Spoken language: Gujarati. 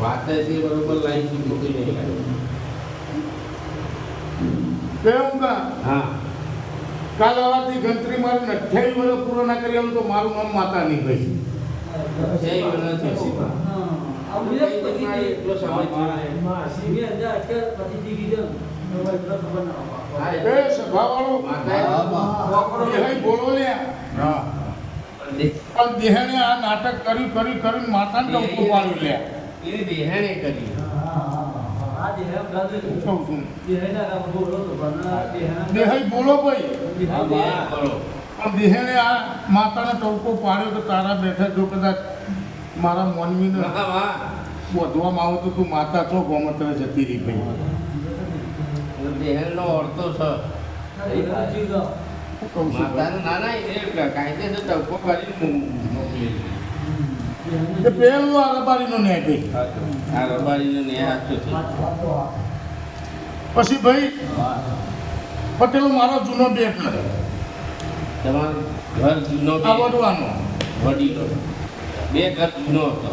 વાત છે બરોબર લાઈન સુધી કોઈ નહીં લાગે. કેવું કા હા કાલ આવાથી ગણતરી મારી 28 વર્ષ પૂરો ના કરી આવું તો મારું નામ માતા નહીં ભાઈ. છે એ નથી સીમા. એટલો સમય એ સભાવાળો દેહાઈ બોલો લ્યા પણ દેહાને આ નાટક કર્યું માતાને ટપકું પાડ્યું લ્યા. એની દેહાણે કરી. કહું છું દેહાઈ બોલો ભાઈ હા, બોલો. પણ દેહાને આ માતાને ટપકો પાડ્યો તો તારા બેઠા જો કદાચ મારા મોનવીને વાહ, વાહ. બોધવામાં આવે તો તું માતા છો ગોમત્ર જતી રહી ભાઈ. દેહાણનો અર્થો છે. કહું છું માતાનું ના ના એ કાયદેસર ટપકો કરીને મોકલી. એ પેલું આ રબારીનો ન્યાય ભાઈ. આ રબારીનો ન્યાય સાચો છે. પછી ભાઈ પટેલો મારો જૂનો બેટ તમારું ઘર જૂનો આ વડવાનો વડીલો બે ઘર જૂનો હતો.